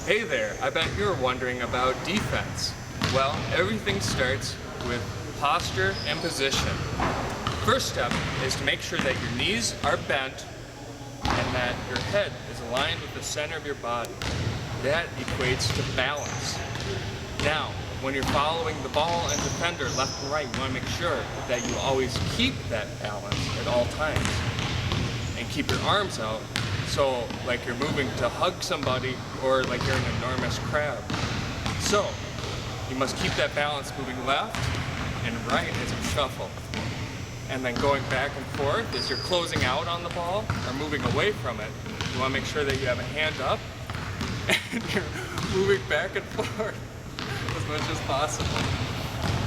Hey there, I bet you're wondering about defense. Well, everything starts with posture and position. First step is to make sure that your knees are bent and that your head is aligned with the center of your body. That equates to balance. Now, when you're following the ball and defender left and right, you want to make sure that you always keep that balance at all times. And keep your arms out, so like you're moving to hug somebody or like you're an enormous crab. So, you must keep that balance moving left and right as you shuffle. And then going back and forth as you're closing out on the ball or moving away from it. You want to make sure that you have a hand up and you're moving back and forth as much as possible.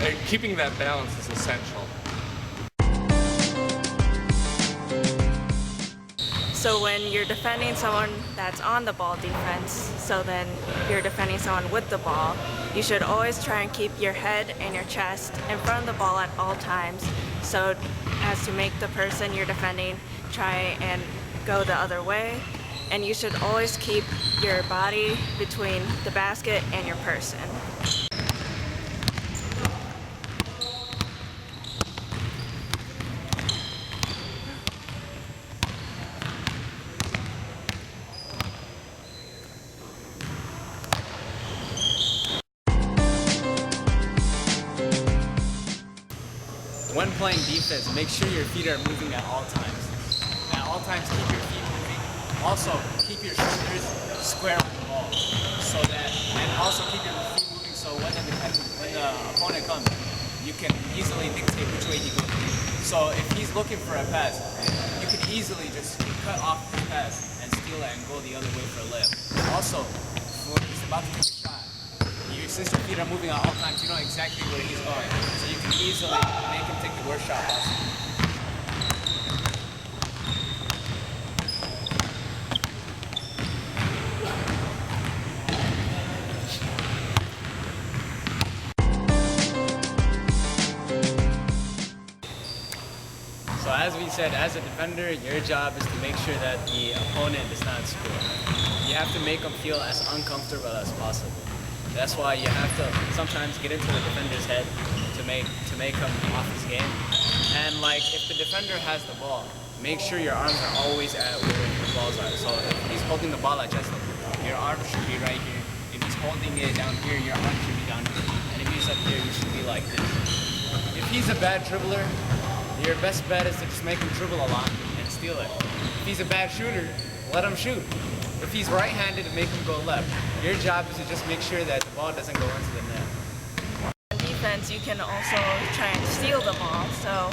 And keeping that balance is essential. So when you're defending someone that's on the ball defense, so then you're defending someone with the ball, you should always try and keep your head and your chest in front of the ball at all times, so as to make the person you're defending try and go the other way. And you should always keep your body between the basket and your person. When playing defense, make sure your feet are moving at all times. At all times, keep your feet moving. Also, keep your shoulders square with the ball. And also keep your feet moving so when the opponent comes, you can easily dictate which way he goes. So if he's looking for a pass, you can easily just cut off the pass and steal it and go the other way for a layup. Also, when he's about to take a shot, since your feet are moving at all times, you know exactly where he's going. So you can easily make him take the worst shot possible. So as we said, as a defender, your job is to make sure that the opponent does not score. You have to make them feel as uncomfortable as possible. That's why you have to sometimes get into the defender's head to make him off his game. And like if the defender has the ball, make sure your arms are always at where the balls are. So if he's holding the ball at chest level, your arm should be right here. If he's holding it down here, your arm should be down here. And if he's up here, you should be like this. If he's a bad dribbler, your best bet is to just make him dribble a lot and steal it. If he's a bad shooter, let him shoot. If he's right-handed, make him go left. Your job is to just make sure that the ball doesn't go into the net. On defense, you can also try and steal the ball. So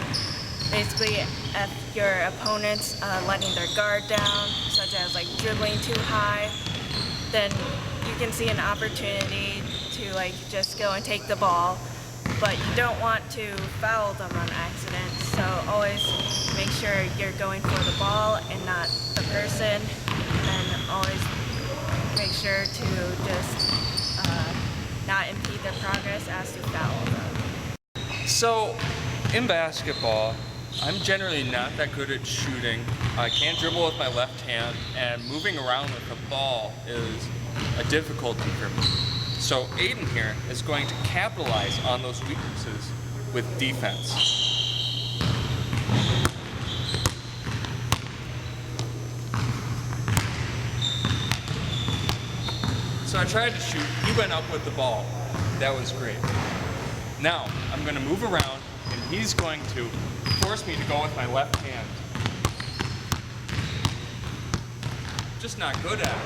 basically, if your opponent's letting their guard down, such as like dribbling too high, then you can see an opportunity to like just go and take the ball. But you don't want to foul them on accident. So always make sure you're going for the ball and not the person. And always make sure to just not impede their progress as to foul them. So, in basketball, I'm generally not that good at shooting. I can't dribble with my left hand, and moving around with the ball is a difficulty for me. So Aiden here is going to capitalize on those weaknesses with defense. So I tried to shoot, he went up with the ball. That was great. Now, I'm going to move around, and he's going to force me to go with my left hand. Just not good at it.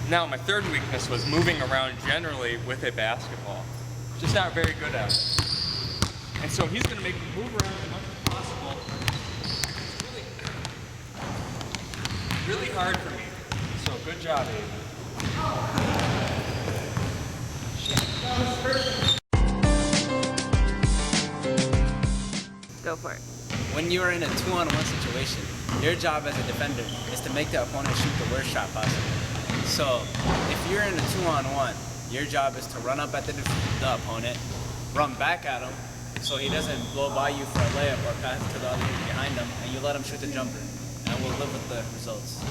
Now, my third weakness was moving around generally with a basketball. Just not very good at it. And so he's going to make me move around as much as possible. It's really hard for me. So good job, Aiden. Go for it. When you are in a 2-on-1 situation, your job as a defender is to make the opponent shoot the worst shot possible. So if you're in a 2-on-1, your job is to run up at the opponent, run back at him, so he doesn't blow by you for a layup or pass to the other behind him, and you let him shoot the jumper, and we'll live with the results.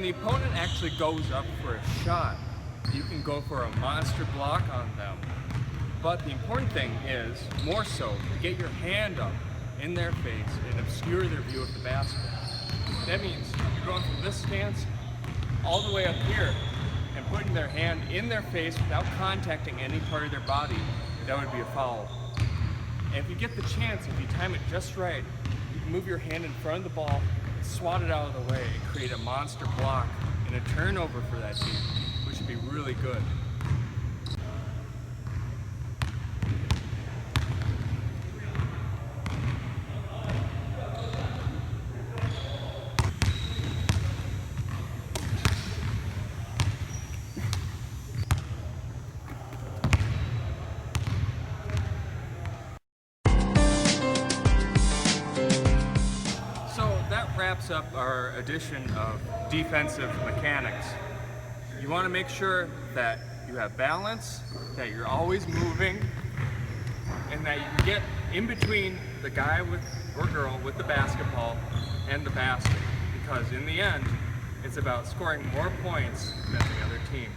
the opponent actually goes up for a shot, you can go for a monster block on them. But the important thing is, more so, to get your hand up in their face and obscure their view of the basket. That means you're going from this stance all the way up here and putting their hand in their face without contacting any part of their body. That would be a foul. And if you get the chance, if you time it just right, you can move your hand in front of the ball, swat it out of the way, and create a monster block and a turnover for that team, which would be really good. That wraps up our edition of defensive mechanics. You want to make sure that you have balance, that you're always moving, and that you can get in between the guy with or girl with the basketball and the basket. Because in the end, it's about scoring more points than the other team.